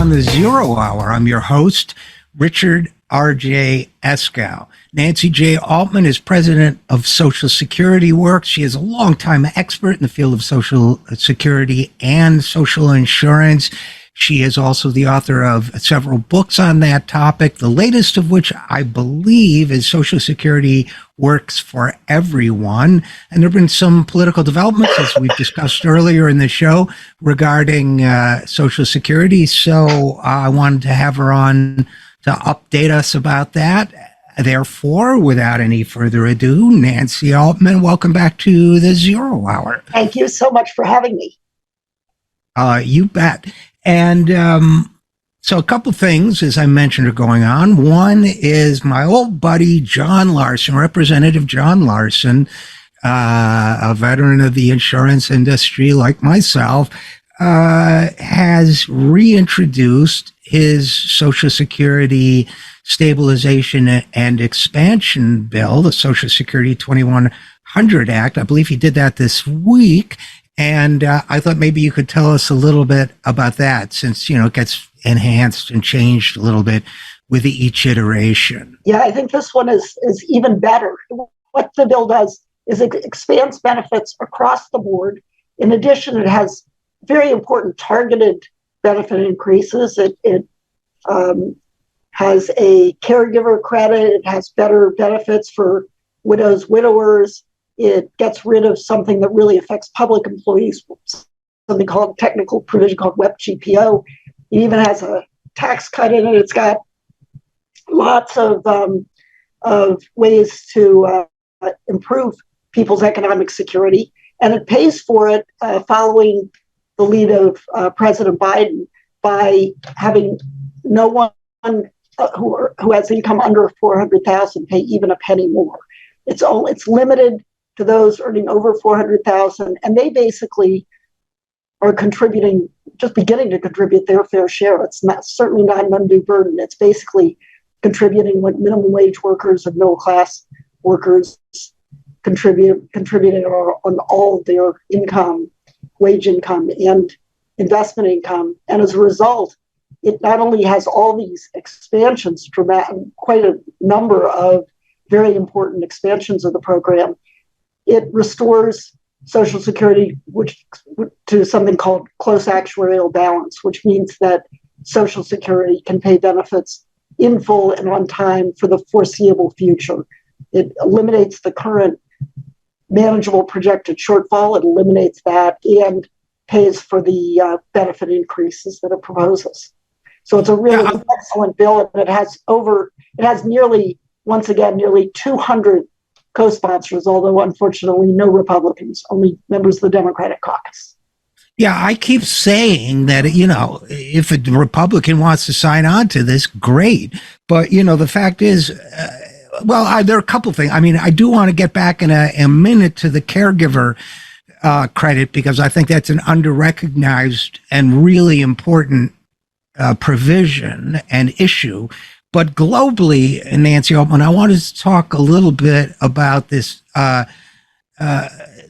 on the Zero Hour. I'm your host, Richard RJ Eskow. Nancy J. Altman is president of Social Security Works. She is a longtime expert in the field of Social Security and social insurance. She is also the author of several books on that topic, the latest of which I believe is Social Security Works for Everyone. And there have been some political developments, as we've discussed earlier in the show, regarding Social Security. So I wanted to have her on to update us about that. Therefore, without any further ado, Nancy Altman, welcome back to the Zero Hour. Thank you so much for having me. You bet. And so a couple things, as I mentioned, are going on. One is my old buddy, John Larson, Representative John Larson, a veteran of the insurance industry like myself, has reintroduced his Social Security Stabilization and Expansion Bill, the Social Security 2100 Act. I believe he did that this week. And I thought maybe you could tell us a little bit about that, since, you know, it gets enhanced and changed a little bit with each iteration. Yeah, I think this one is even better. What the bill does is it expands benefits across the board. In addition, it has very important targeted benefit increases. It has a caregiver credit. It has better benefits for widows, widowers. It gets rid of something that really affects public employees, something called technical provision called WEP GPO. It even has a tax cut in it. It's got lots of ways to improve people's economic security, and it pays for it following the lead of President Biden by having no one who has income under $400,000 pay even a penny more. It's limited to those earning over $400,000, and they basically are contributing, just beginning to contribute their fair share. It's certainly not an undue burden. It's basically contributing what minimum wage workers and middle class workers contributing on all of their income, wage income, and investment income. And as a result, it not only has all these expansions, quite a number of very important expansions of the program. It restores Social Security to something called close actuarial balance, which means that Social Security can pay benefits in full and on time for the foreseeable future. It eliminates the current manageable projected shortfall. It eliminates that and pays for the benefit increases that it proposes. So it's a really excellent bill, and it has nearly 200 co-sponsors, although unfortunately no Republicans, only members of the Democratic caucus. Yeah, I keep saying that, you know, if a Republican wants to sign on to this, great. But, you know, the fact is, there are a couple things. I mean, I do want to get back in a minute to the caregiver credit, because I think that's an underrecognized and really important provision and issue. But globally, Nancy Altman, I wanted to talk a little bit about this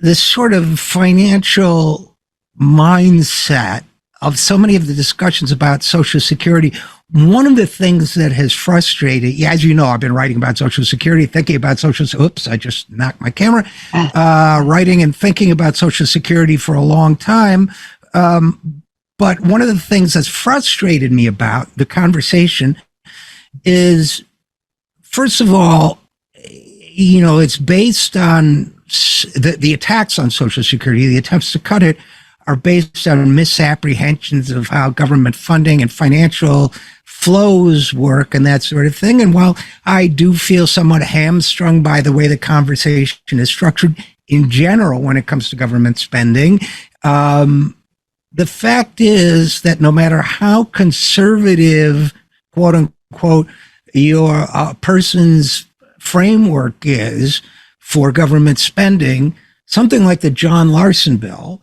this sort of financial mindset of so many of the discussions about Social Security. One of the things that has frustrated, as you know, I've been writing about Social Security, thinking about oops, I just knocked my camera, writing and thinking about Social Security for a long time. But one of the things that's frustrated me about the conversation is, first of all, you know, it's based on the attacks on Social Security, the attempts to cut it are based on misapprehensions of how government funding and financial flows work and that sort of thing. And while I do feel somewhat hamstrung by the way the conversation is structured in general when it comes to government spending, the fact is that no matter how conservative, quote unquote, your person's framework is for government spending, something like the John Larson bill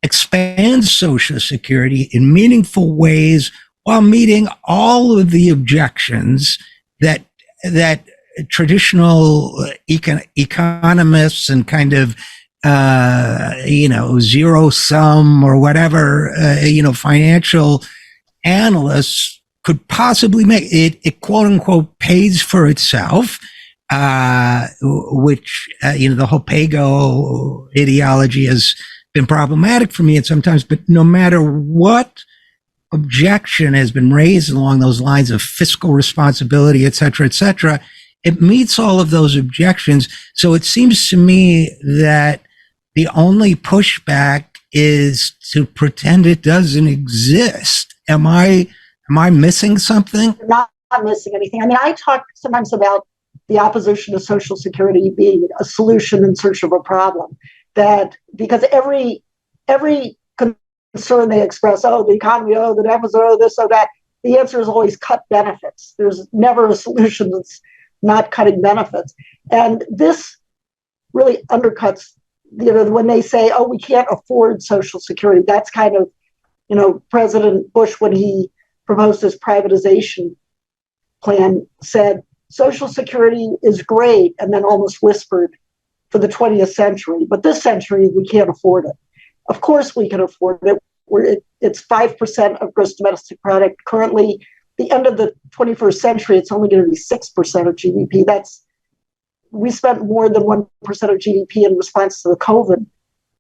expands Social Security in meaningful ways while meeting all of the objections that traditional economists and kind of zero sum or whatever financial analysts could possibly make. It quote unquote pays for itself, which, the whole PAYGO ideology has been problematic for me at sometimes, but no matter what objection has been raised along those lines of fiscal responsibility, et cetera, it meets all of those objections. So it seems to me that the only pushback is to pretend it doesn't exist. Am I missing something? You're not missing anything. I mean, I talk sometimes about the opposition to Social Security being a solution in search of a problem. That because every concern they express, oh, the economy, oh, the deficit, oh, this, oh, that, the answer is always cut benefits. There's never a solution that's not cutting benefits. And this really undercuts, when they say, oh, we can't afford Social Security. That's kind of, President Bush, when he proposed his privatization plan, said Social Security is great, and then almost whispered, for the 20th century, but this century we can't afford it. Of course we can afford it. It's 5% of gross domestic product. Currently, the end of the 21st century, it's only going to be 6% of GDP. We spent more than 1% of GDP in response to the COVID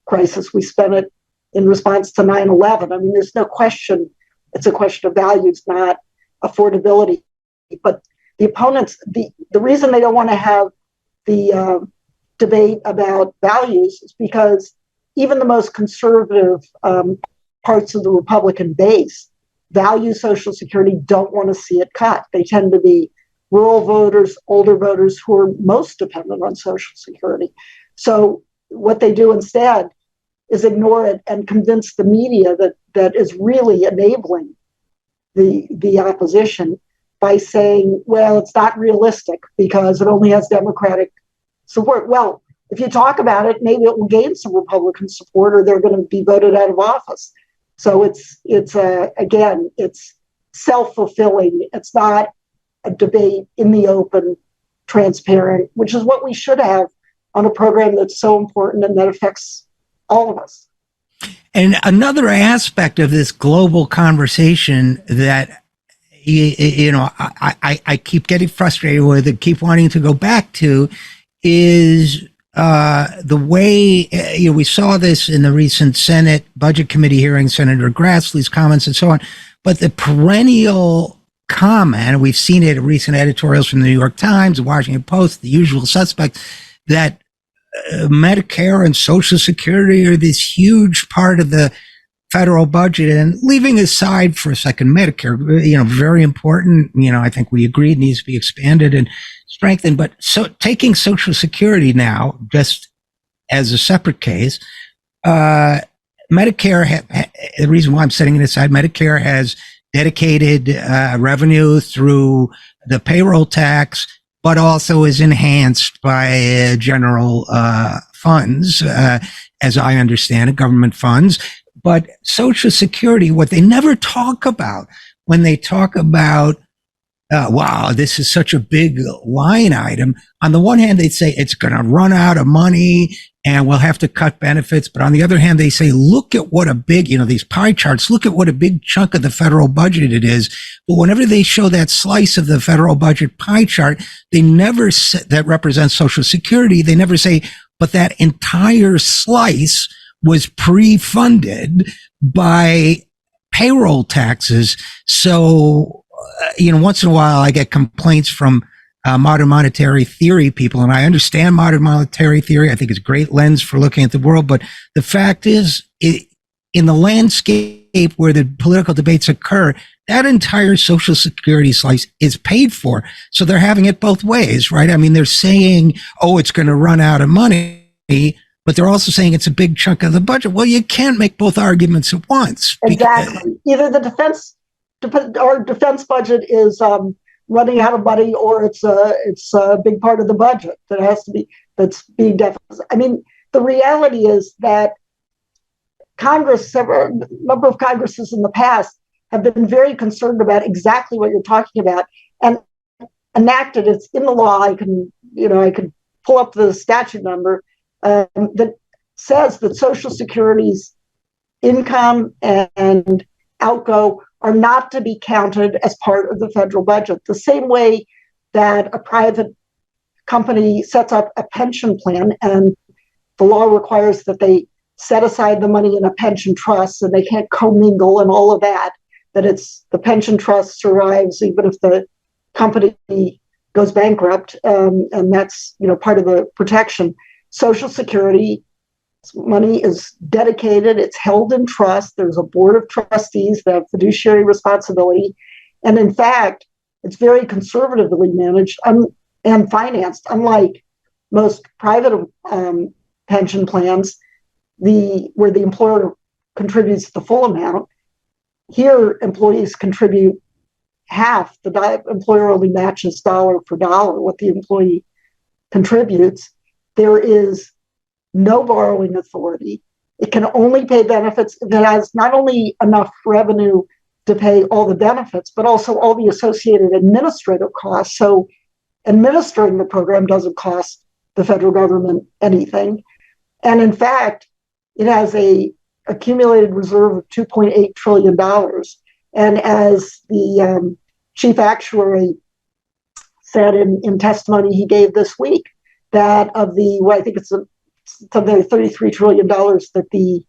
crisis. We spent it in response to 9/11. I mean, there's no question. It's a question of values, not affordability. But the opponents, the reason they don't want to have the debate about values is because even the most conservative parts of the Republican base value Social Security, don't want to see it cut. They tend to be rural voters, older voters who are most dependent on Social Security. So what they do instead is ignore it and convince the media that is really enabling the opposition by saying, well, it's not realistic because it only has Democratic support. Well, if you talk about it, maybe it will gain some Republican support, or they're going to be voted out of office. So it's again, it's self-fulfilling. It's not a debate in the open, transparent, which is what we should have on a program that's so important and that affects all of us. And another aspect of this global conversation that I keep getting frustrated with and keep wanting to go back to is the way we saw this in the recent Senate Budget Committee hearing, Senator Grassleys' comments and so on. But the perennial comment, we've seen it in recent editorials from the New York Times, the Washington Post, the usual suspects, that Medicare and Social Security are this huge part of the federal budget. And leaving aside for a second Medicare, very important, I think we agreed needs to be expanded and strengthened. But so taking Social Security now, just as a separate case, Medicare, the reason why I'm setting it aside, Medicare has dedicated revenue through the payroll tax, but also is enhanced by general funds, as I understand it, government funds. But Social Security, what they never talk about when they talk about, wow, this is such a big line item. On the one hand, they'd say it's going to run out of money and we'll have to cut benefits. But on the other hand, they say, look at what a big, these pie charts, look at what a big chunk of the federal budget it is. But whenever they show that slice of the federal budget pie chart, they never say, that represents Social Security, they never say, but that entire slice was pre-funded by payroll taxes. So, once in a while I get complaints from modern monetary theory people, and I understand modern monetary theory. I think it's a great lens for looking at the world. But the fact is, in the landscape where the political debates occur, that entire Social Security slice is paid for. So they're having it both ways, right? I mean, they're saying, oh, it's going to run out of money, but they're also saying it's a big chunk of the budget. Well, you can't make both arguments at once. Exactly. Either the defense budget is running out of money, or it's a big part of the budget that's being deficit. I mean, the reality is that Congress, a number of Congresses in the past, have been very concerned about exactly what you're talking about and enacted. It's in the law. I could pull up the statute number that says that Social Security's income and outgo are not to be counted as part of the federal budget. The same way that a private company sets up a pension plan and the law requires that they set aside the money in a pension trust and they can't commingle and all of that, that it's the pension trust survives even if the company goes bankrupt, and that's part of the protection. Social Security money is dedicated, it's held in trust. There's a board of trustees that have fiduciary responsibility. And in fact, it's very conservatively managed and financed, unlike most private pension plans, where the employer contributes the full amount. Here, employees contribute half. The employer only matches dollar for dollar what the employee contributes. There is no borrowing authority. It can only pay benefits if it has not only enough revenue to pay all the benefits, but also all the associated administrative costs. So administering the program doesn't cost the federal government anything. And in fact, it has a accumulated reserve of $2.8 trillion. And as the chief actuary said in testimony he gave this week, that of I think it's something like $33 trillion that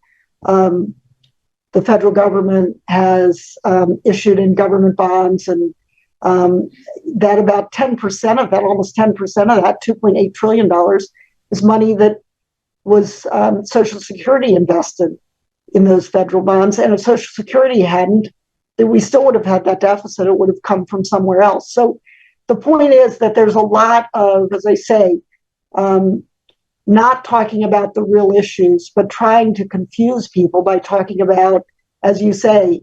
the federal government has issued in government bonds, and that about 10% of that, almost 10% of that, $2.8 trillion, is money that was Social Security invested in those federal bonds. And if Social Security hadn't, then we still would have had that deficit. It would have come from somewhere else. So the point is that there's a lot of, as I say, not talking about the real issues, but trying to confuse people by talking about, as you say,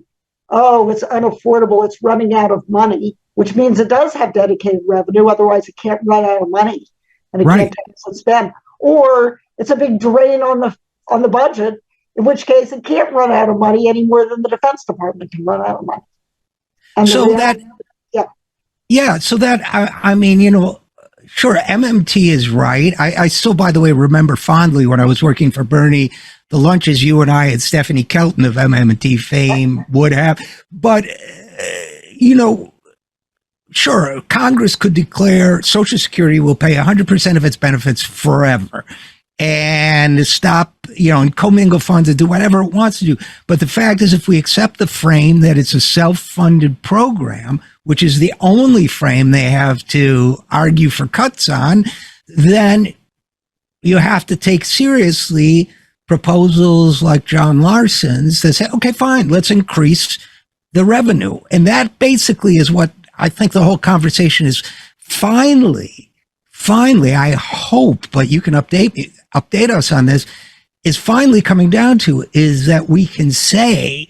oh, it's unaffordable, it's running out of money, which means it does have dedicated revenue, otherwise it can't run out of money and it can't spend. Or it's a big drain on the budget, in which case it can't run out of money any more than the Defense Department can run out of money. And so I mean, sure, MMT is right. I still, by the way, remember fondly when I was working for Bernie, the lunches you and I and Stephanie Kelton of MMT fame would have. But, sure, Congress could declare Social Security will pay 100% of its benefits forever and stop, and commingle funds and do whatever it wants to do. But the fact is, if we accept the frame that it's a self-funded program, which is the only frame they have to argue for cuts on, then you have to take seriously proposals like John Larson's that say, okay, fine, let's increase the revenue. And that basically is what I think the whole conversation is finally, I hope, but you can update us on this, is finally coming down to is that we can say,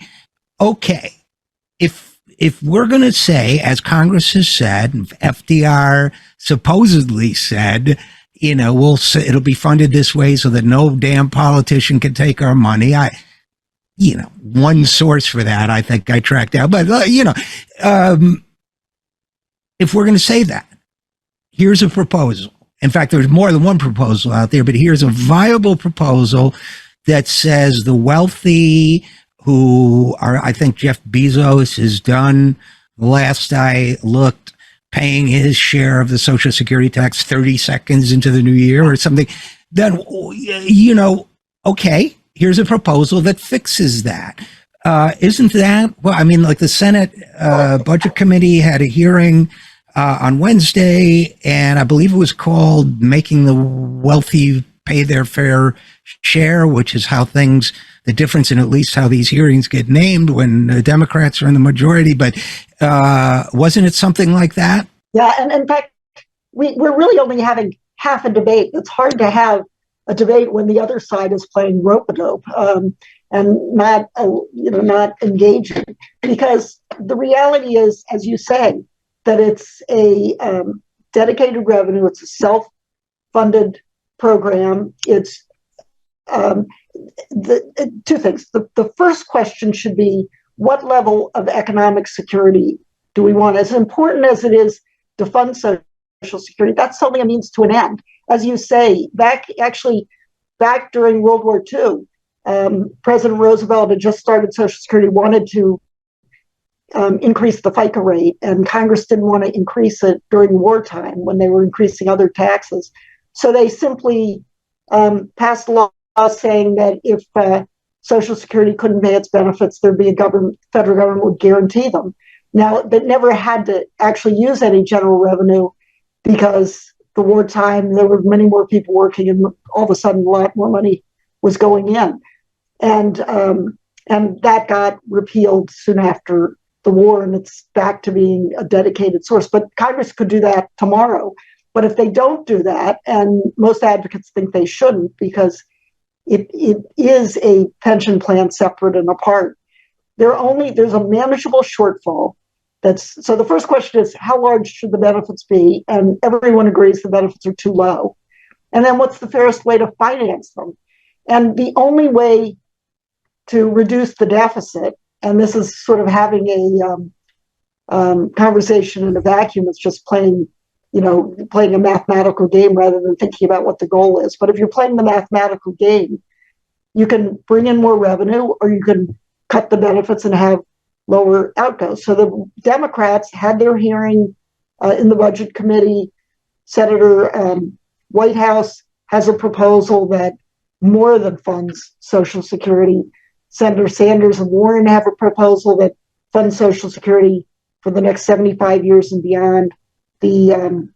okay, if we're going to say, as Congress has said, FDR supposedly said, it'll be funded this way so that no damn politician can take our money. One source for that, I think I tracked out, but if we're going to say that, here's a proposal. In fact, there's more than one proposal out there, but here's a viable proposal that says the wealthy who are, I think Jeff Bezos has done, last I looked, paying his share of the Social Security tax 30 seconds into the new year or something, then, okay, here's a proposal that fixes that. Isn't that, well, I mean, like the Senate Budget Committee had a hearing on Wednesday, and I believe it was called Making the Wealthy Pay Their Fair Share, which is how the difference in at least how these hearings get named when the Democrats are in the majority. But wasn't it something like that? Yeah, and in fact, we're really only having half a debate. It's hard to have a debate when the other side is playing rope-a-dope and not engaging, because the reality is, as you say, that it's a dedicated revenue. It's a self-funded program. It's two things. The first question should be, what level of economic security do we want? As important as it is to fund Social Security, that's only a means to an end. As you say, back during World War II, President Roosevelt had just started Social Security, wanted to increase the FICA rate, and Congress didn't want to increase it during wartime when they were increasing other taxes. So they simply passed a law saying that if Social Security couldn't pay its benefits, there'd be federal government would guarantee them. Now, they never had to actually use any general revenue because the wartime, there were many more people working, and all of a sudden a lot more money was going in. And that got repealed soon after the war, and it's back to being a dedicated source. But Congress could do that tomorrow. But if they don't do that, and most advocates think they shouldn't, because it is a pension plan separate and apart, there's a manageable shortfall. So the first question is, how large should the benefits be? And everyone agrees the benefits are too low. And then what's the fairest way to finance them? And the only way to reduce the deficit, and this is sort of having a conversation in a vacuum, it's just playing a mathematical game rather than thinking about what the goal is. But if you're playing the mathematical game, you can bring in more revenue, or you can cut the benefits and have lower outgoes. So the Democrats had their hearing in the Budget Committee. Senator Whitehouse has a proposal that more than funds Social Security. Senator Sanders and Warren have a proposal that funds Social Security for the next 75 years and beyond. The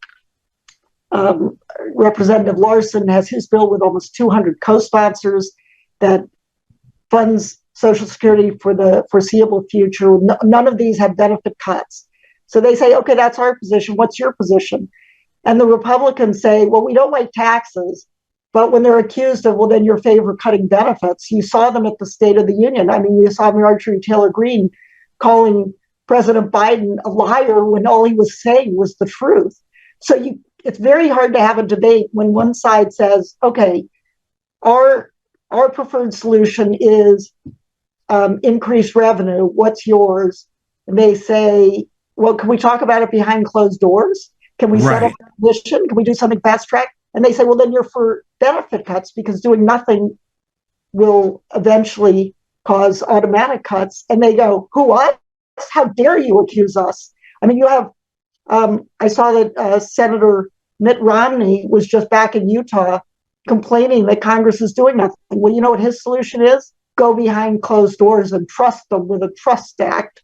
Representative Larson has his bill with almost 200 co-sponsors that funds Social Security for the foreseeable future. None of these have benefit cuts. So they say, okay, that's our position. What's your position? And the Republicans say, well, we don't like taxes. But when they're accused of, well, then you're favor cutting benefits, you saw them at the State of the Union. I mean, you saw Marjorie Taylor Greene calling President Biden a liar when all he was saying was the truth. So it's very hard to have a debate when one side says, okay, our preferred solution is increased revenue. What's yours? And they say, well, can we talk about it behind closed doors? Can we settle the mission? Can we do something fast track? And they say, well, then you're for benefit cuts because doing nothing will eventually cause automatic cuts. And they go, who, what? How dare you accuse us? I mean, you have, I saw that Senator Mitt Romney was just back in Utah complaining that Congress is doing nothing. Well, you know what his solution is? Go behind closed doors and trust them with a trust act.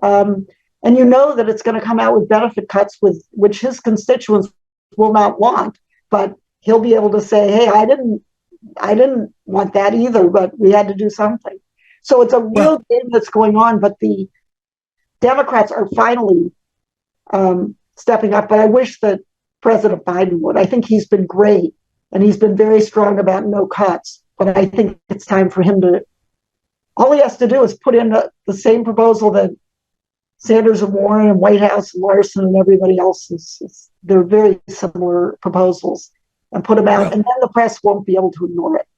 And you know that it's going to come out with benefit cuts which his constituents will not want. But he'll be able to say, hey, I didn't want that either, but we had to do something. So it's a real game that's going on, but the Democrats are finally stepping up. But I wish that President Biden would. I think he's been great, and he's been very strong about no cuts. But I think it's time for him to, all he has to do is put in the same proposal that Sanders and Warren and Whitehouse and Larson and everybody else they're very similar proposals, and put them out, and then the press won't be able to ignore it.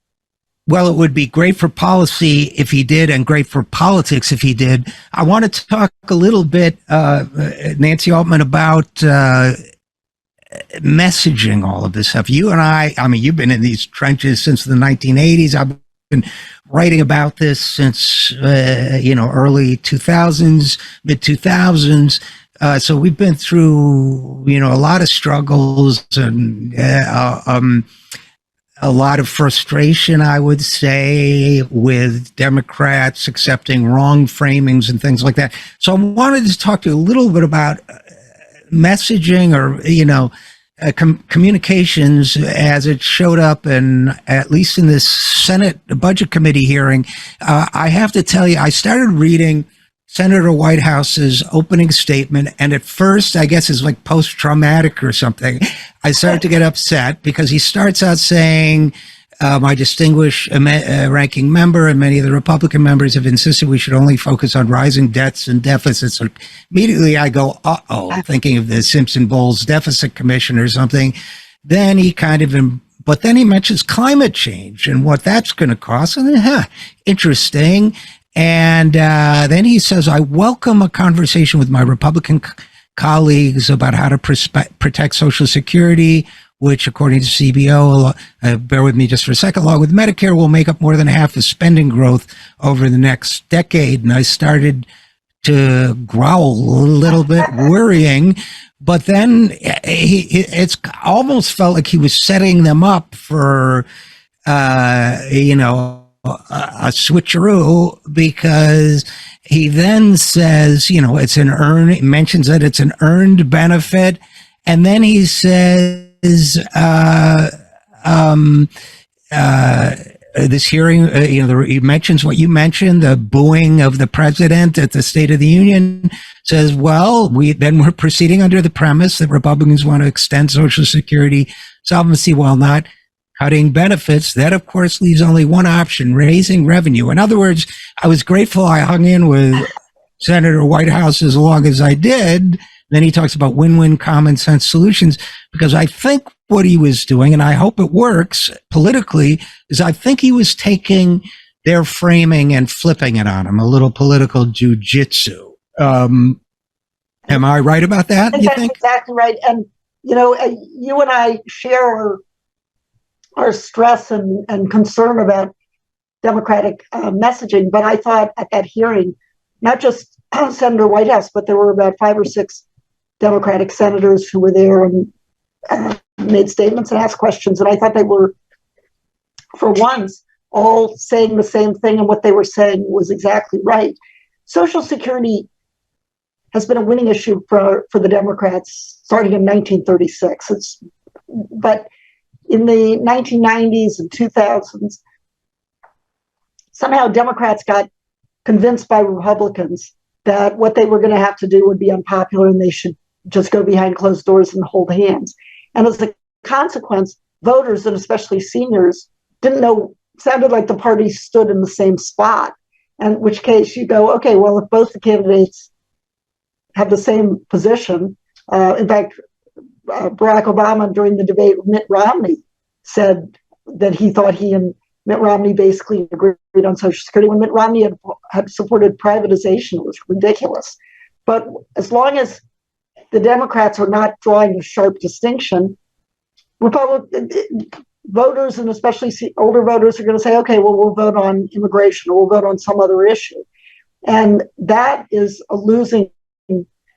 Well, it would be great for policy if he did, and great for politics if he did. I wanted to talk a little bit, Nancy Altman, about messaging all of this stuff. You and I mean, you've been in these trenches since the 1980s. I've been writing about this since, early 2000s, mid 2000s. So we've been through, a lot of struggles and a lot of frustration, I would say, with Democrats accepting wrong framings and things like that. So I wanted to talk to you a little bit about messaging, or, communications as it showed up at least in this Senate Budget Committee hearing. I have to tell you, I started reading Senator Whitehouse's opening statement, and at first, I guess it's like post-traumatic or something. I started to get upset because he starts out saying, my distinguished ranking member and many of the Republican members have insisted we should only focus on rising debts and deficits. So immediately I go, thinking of the Simpson-Bowles Deficit Commission or something. Then he but then he mentions climate change and what that's going to cost. And interesting. And then he says, I welcome a conversation with my Republican colleagues about how to protect Social Security, which, according to CBO, bear with me just for a second, along with Medicare, will make up more than half the spending growth over the next decade. And I started to growl a little bit, worrying. But then it's almost felt like he was setting them up for, a switcheroo, because he then says, it's mentions that it's an earned benefit. And then he says, this hearing, he mentions what you mentioned, the booing of the president at the State of the Union, says, well, we're proceeding under the premise that Republicans want to extend Social Security solvency while not cutting benefits. That, of course, leaves only one option: raising revenue. In other words, I was grateful I hung in with Senator Whitehouse as long as I did. Then he talks about win-win common sense solutions, because I think what he was doing, and I hope it works politically, is I think he was taking their framing and flipping it on them, a little political jujitsu. Am I right about that? You think? Exactly right. And, you and I share our stress and concern about Democratic messaging. But I thought at that hearing, not just Senator Whitehouse, but there were about 5 or 6 Democratic senators who were there and made statements and asked questions. And I thought they were, for once, all saying the same thing, and what they were saying was exactly right. Social Security has been a winning issue for the Democrats starting in 1936. But in the 1990s and 2000s, somehow Democrats got convinced by Republicans that what they were going to have to do would be unpopular, and they should just go behind closed doors and hold hands. And as a consequence, voters, and especially seniors, didn't know, sounded like the parties stood in the same spot. And in which case you go, okay, well, if both the candidates have the same position, in fact, Barack Obama, during the debate with Mitt Romney, said that he thought he and Mitt Romney basically agreed on Social Security when Mitt Romney had supported privatization. It was ridiculous. But as long as the Democrats are not drawing a sharp distinction, voters, and especially older voters, are going to say, okay, well, we'll vote on immigration, or we'll vote on some other issue. And that is a losing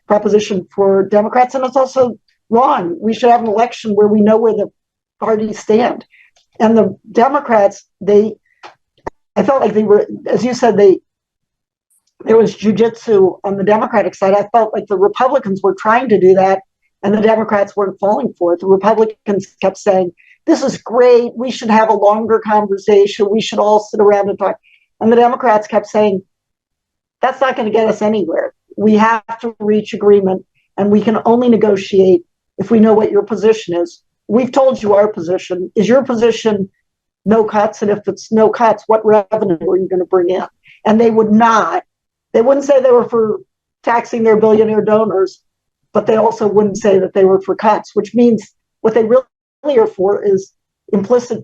proposition for Democrats. And it's also wrong. We should have an election where we know where the parties stand. And the Democrats, I felt like they were, as you said, there was jujitsu on the Democratic side. I felt like the Republicans were trying to do that, and the Democrats weren't falling for it. The Republicans kept saying, this is great, we should have a longer conversation, we should all sit around and talk. And the Democrats kept saying, that's not going to get us anywhere. We have to reach agreement, and we can only negotiate if we know what your position is. We've told you our position. Is your position no cuts? And if it's no cuts, what revenue are you going to bring in? And they wouldn't say they were for taxing their billionaire donors, but they also wouldn't say that they were for cuts, which means what they really are for is implicit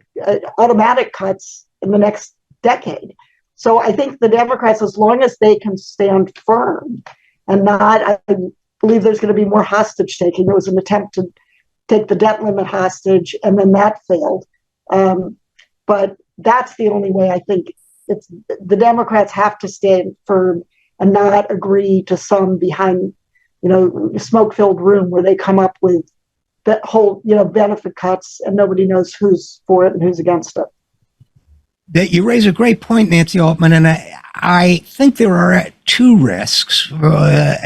automatic cuts in the next decade. So I think the Democrats, as long as they can stand firm and not, I believe there's going to be more hostage taking. There was an attempt to take the debt limit hostage, and then that failed. But that's the only way. I think the Democrats have to stand firm and not agree to some behind, smoke-filled room where they come up with that whole, benefit cuts, and nobody knows who's for it and who's against it. That you raise a great point, Nancy Altman, and I think there are 2 risks, but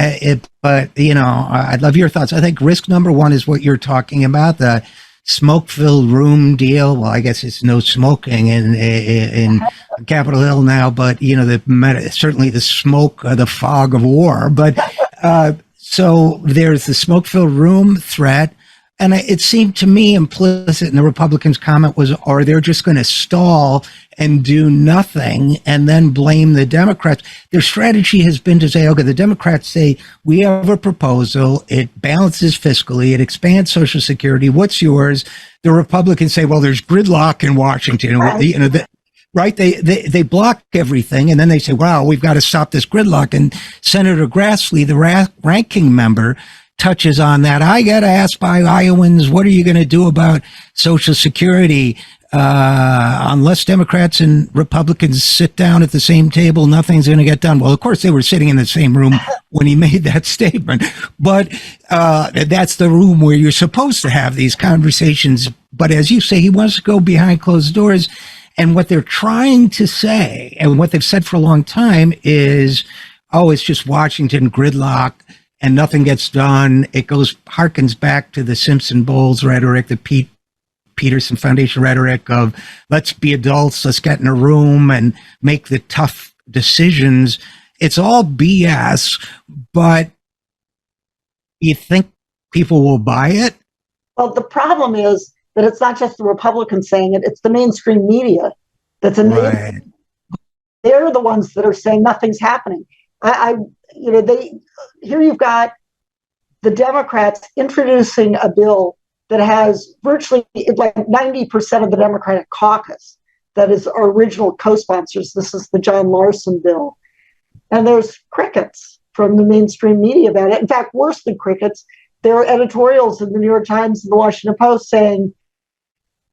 I'd love your thoughts. I think risk number 1 is what you're talking about, the smoke-filled room deal. Well, I guess it's no smoking in Capitol Hill now, but certainly the smoke, the fog of war. But so there's the smoke-filled room threat. And it seemed to me implicit in the Republicans' comment was, or they're just going to stall and do nothing and then blame the Democrats. Their strategy has been to say, okay, the Democrats say, we have a proposal. It balances fiscally. It expands Social Security. What's yours? The Republicans say, well, there's gridlock in Washington. Right? They block everything. And then they say, wow, we've got to stop this gridlock. And Senator Grassley, the ranking member, touches on that. I got asked by Iowans, what are you going to do about Social Security? unless Democrats and Republicans sit down at the same table, nothing's going to get done. Well, of course, they were sitting in the same room when he made that statement, but that's the room where you're supposed to have these conversations. But as you say, he wants to go behind closed doors. And what they're trying to say, and what they've said for a long time, is, oh, it's just Washington gridlock and nothing gets done. It harkens back to the Simpson Bowles rhetoric, the Peterson Foundation rhetoric of let's be adults, let's get in a room and make the tough decisions. It's all BS, but you think people will buy it? Well, the problem is that it's not just the Republicans saying it, it's the mainstream media that's Right. They're the ones that are saying nothing's happening. Here you've got the Democrats introducing a bill that has virtually like 90% of the Democratic caucus that is our original co-sponsors. This is the John Larson bill. And there's crickets from the mainstream media about it. In fact, worse than crickets, there are editorials in the New York Times and the Washington Post saying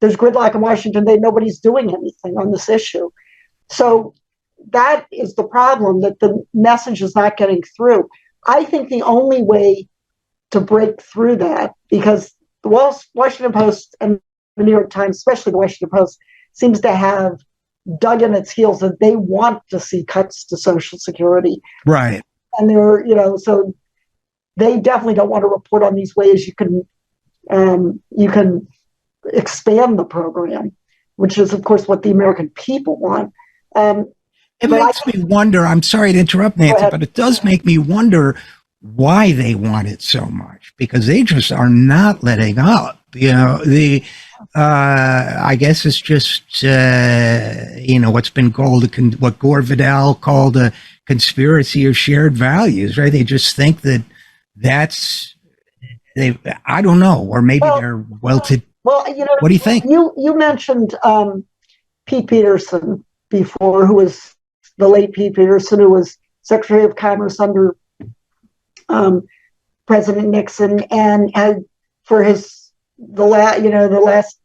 there's gridlock in Washington, nobody's doing anything on this issue. So that is the problem, that the message is not getting through. I think the only way to break through that, because the Washington Post and the New York Times, especially the Washington Post, seems to have dug in its heels that they want to see cuts to Social Security. Right. And so they definitely don't want to report on these ways you can expand the program, which is, of course, what the American people want. It makes me wonder, I'm sorry to interrupt, Nancy, but it does make me wonder why they want it so much, because they just are not letting up. I guess it's just, what's been called, what Gore Vidal called a conspiracy of shared values, right? They just think I don't know, or maybe they're what do you think? You mentioned Pete Peterson before, who was the late Pete Peterson, who was Secretary of Commerce under President Nixon, and had for the last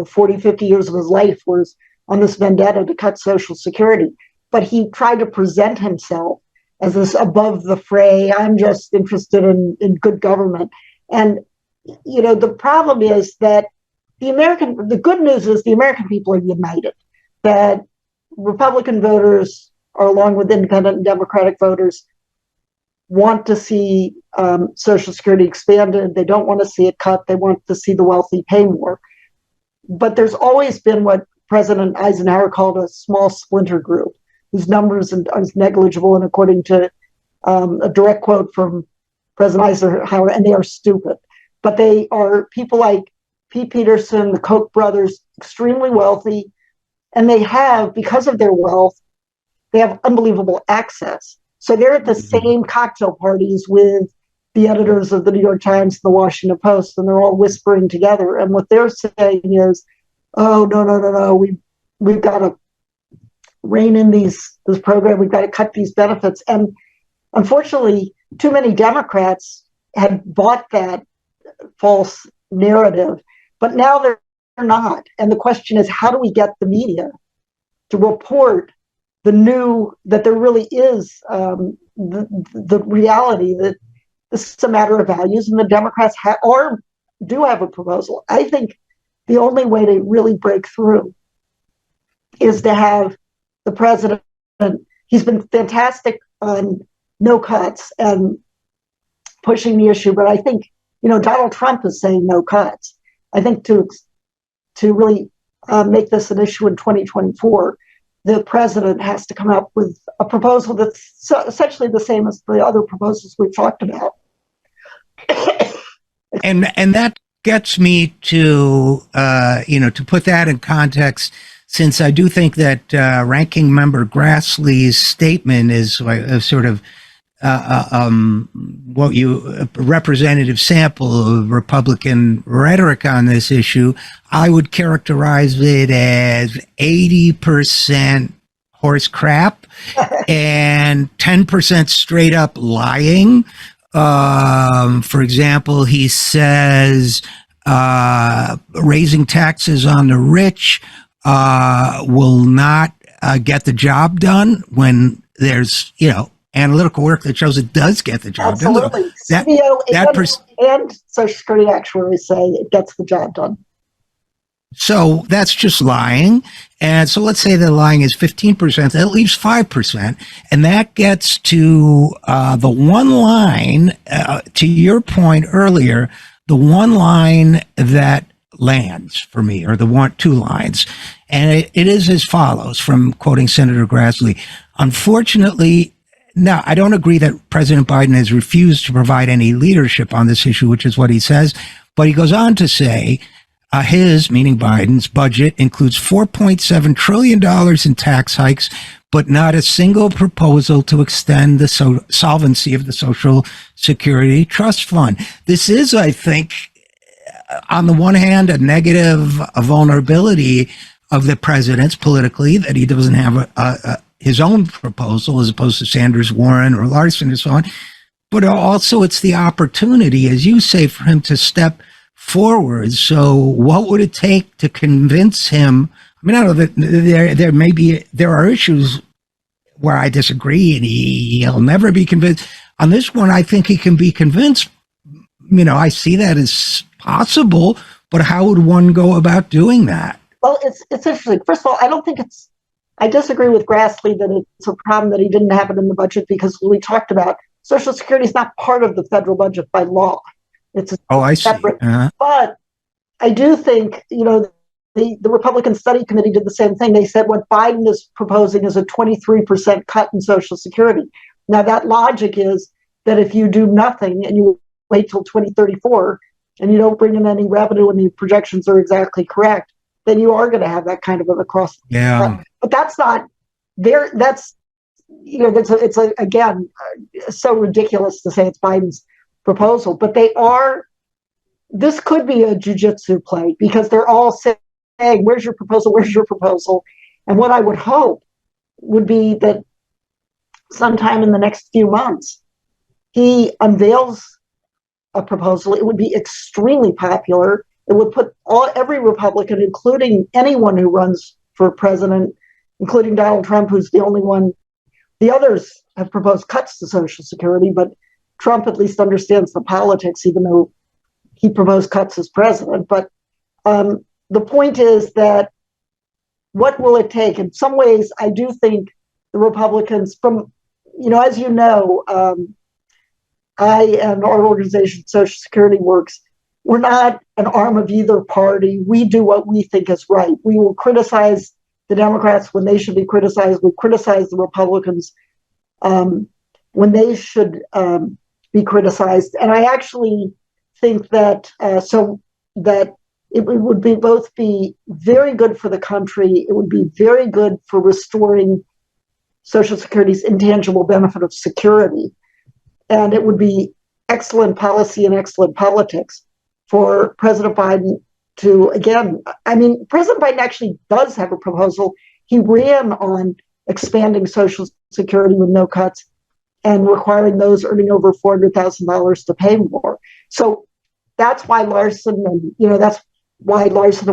40, 50 years of his life was on this vendetta to cut Social Security. But he tried to present himself as this above the fray, I'm just interested in good government. And the problem is that the good news is the American people are united, that Republican voters, along with independent and Democratic voters, want to see Social Security expanded. They don't want to see it cut. They want to see the wealthy pay more. But there's always been what President Eisenhower called a small splinter group, whose numbers are negligible, and according to a direct quote from President Eisenhower, and they are stupid. But they are people like Pete Peterson, the Koch brothers, extremely wealthy, and they have, because of their wealth, they have unbelievable access. So they're at the same cocktail parties with the editors of the New York Times and the Washington Post, and they're all whispering together. And what they're saying is, oh, no, we've got to rein in this program. We've got to cut these benefits. And unfortunately, too many Democrats had bought that false narrative, but now they're not. And the question is, how do we get the media to report that there really is the reality that this is a matter of values, and the Democrats do have a proposal. I think the only way to really break through is to have the president. He's been fantastic on no cuts and pushing the issue, but I think Donald Trump is saying no cuts. I think to really make this an issue in 2024, the president has to come up with a proposal that's essentially the same as the other proposals we've talked about. And that gets me to to put that in context, since I do think that Ranking Member Grassleys' statement is a sort of a representative sample of Republican rhetoric on this issue. I would characterize it as 80% horse crap and 10% straight up lying. For example, he says raising taxes on the rich will not get the job done when there's, analytical work that shows it does get the job done. Absolutely. That, CBO and Social Security actuaries say it gets the job done. So that's just lying. And so let's say the lying is 15%, that leaves 5%. And that gets to the one line, to your point earlier, the one line that lands for me, or the two lines. And it is as follows, from quoting Senator Grassley. Unfortunately, no, I don't agree that President Biden has refused to provide any leadership on this issue, which is what he says. But he goes on to say, his, meaning Biden's, budget includes $4.7 trillion in tax hikes, but not a single proposal to extend the solvency of the Social Security Trust Fund. This is, I think, on the one hand, a negative vulnerability of the president's politically, that he doesn't have his own proposal as opposed to Sanders, Warren, or Larson, and so on. But also it's the opportunity, as you say, for him to step forward. So what would it take to convince him? I mean, I don't know that there are issues where I disagree, and he'll never be convinced. On this one, I think he can be convinced. I see that as possible, but how would one go about doing that? Well, it's interesting. First of all, I disagree with Grassley that it's a problem that he didn't have it in the budget, because we talked about Social Security is not part of the federal budget by law. It's separate. But I do think, the Republican Study Committee did the same thing. They said what Biden is proposing is a 23% cut in Social Security. Now, that logic is that if you do nothing and you wait till 2034 and you don't bring in any revenue and the projections are exactly correct, then you are going to have that kind of an across. Yeah. But that's not there. Again, so ridiculous to say it's Biden's proposal, but this could be a jujitsu play, because they're all saying, where's your proposal? Where's your proposal? And what I would hope would be that sometime in the next few months, he unveils a proposal. It would be extremely popular. It would put every Republican, including anyone who runs for president, including Donald Trump, who's the only one. The others have proposed cuts to Social Security, but Trump at least understands the politics, even though he proposed cuts as president. But the point is that what will it take? In some ways, I do think the Republicans, as you know, I and our organization, Social Security Works, we're not an arm of either party. We do what we think is right. We will criticize the Democrats when they should be criticized. We criticize the Republicans when they should be criticized. And I actually think that that it would be very good for the country. It would be very good for restoring Social Security's intangible benefit of security. And it would be excellent policy and excellent politics for President Biden to, again, President Biden actually does have a proposal. He ran on expanding Social Security with no cuts and requiring those earning over $400,000 to pay more. So that's why Larson and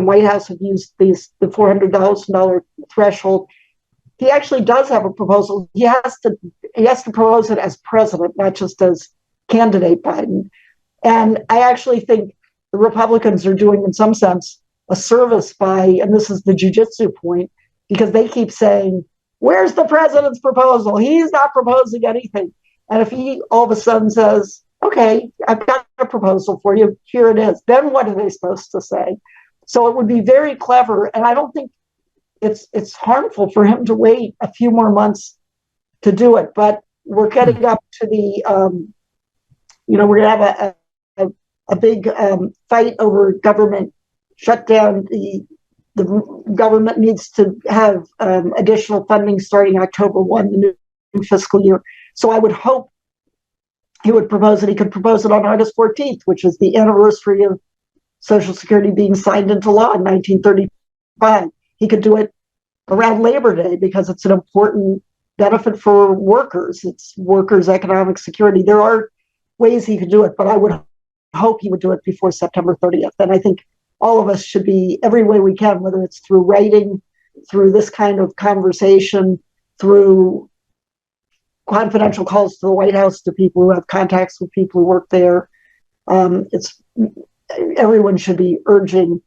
White House have used the $400,000 threshold. He actually does have a proposal. He has to propose it as president, not just as candidate Biden. And I actually think the Republicans are doing, in some sense, a service by, and this is the jujitsu point, because they keep saying, where's the president's proposal? He's not proposing anything. And if he all of a sudden says, okay, I've got a proposal for you, here it is, then what are they supposed to say? So it would be very clever. And I don't think it's harmful for him to wait a few more months to do it. But we're getting up to the, we're going to have a big fight over government shutdown. The government needs to have additional funding starting October 1, the new fiscal year. So I would hope he would propose it. He could propose it on August 14th, which is the anniversary of Social Security being signed into law in 1935. He could do it around Labor Day because it's an important benefit for workers. It's workers' economic security. There are ways he could do it, but I would hope he would do it before September 30th. And I think all of us should be, every way we can, whether it's through writing, through this kind of conversation, through confidential calls to the White House to people who have contacts with people who work there. Everyone should be urging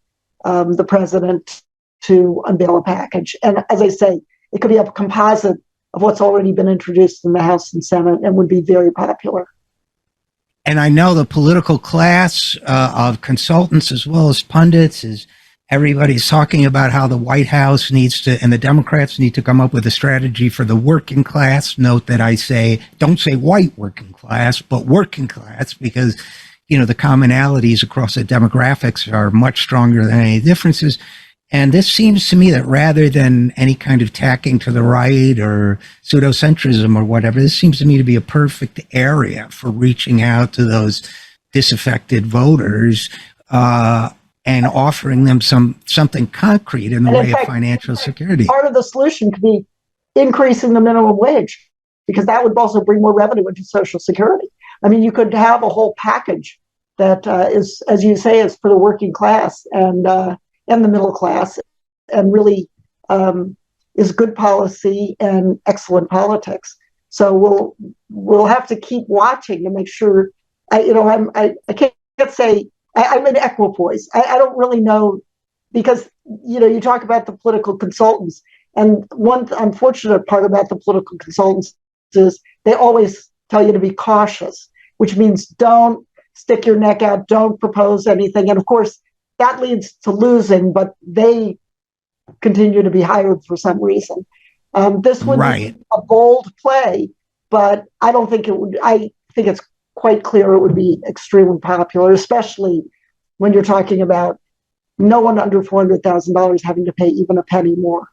the president to unveil a package. And as I say, it could be a composite of what's already been introduced in the House and Senate and would be very popular. And I know the political class of consultants as well as pundits is everybody's talking about how the White House needs to, and the Democrats need to come up with a strategy for the working class. Note that I say, don't say white working class, but working class, because, you know, the commonalities across the demographics are much stronger than any differences. And this seems to me that rather than any kind of tacking to the right or pseudocentrism or whatever, this seems to me to be a perfect area for reaching out to those disaffected voters, and offering them something concrete in the way of financial security. Part of the solution could be increasing the minimum wage, because that would also bring more revenue into Social Security. I mean, you could have a whole package that is, as you say, is for the working class and the middle class, and really is good policy and excellent politics. So we'll have to keep watching to make sure. I can't say. I'm in equipoise. I don't really know, because, you know, you talk about the political consultants, and one unfortunate part about the political consultants is they always tell you to be cautious, which means don't stick your neck out, don't propose anything. And of course, that leads to losing, but they continue to be hired for some reason. This would be a bold play, but I don't think it would. I think it's quite clear it would be extremely popular, especially when you're talking about no one under $400,000 having to pay even a penny more.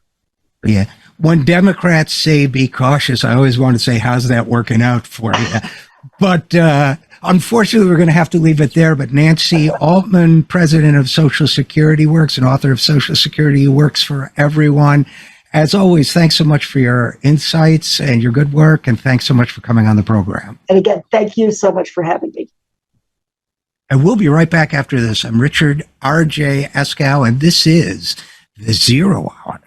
Yeah. When Democrats say be cautious, I always want to say, how's that working out for you? But unfortunately, we're going to have to leave it there. But Nancy Altman, president of Social Security Works and author of Social Security Works for Everyone. As always, thanks so much for your insights and your good work, and thanks so much for coming on the program. And again, thank you so much for having me. And we'll be right back after this. I'm Richard RJ Eskow, and this is The Zero Hour.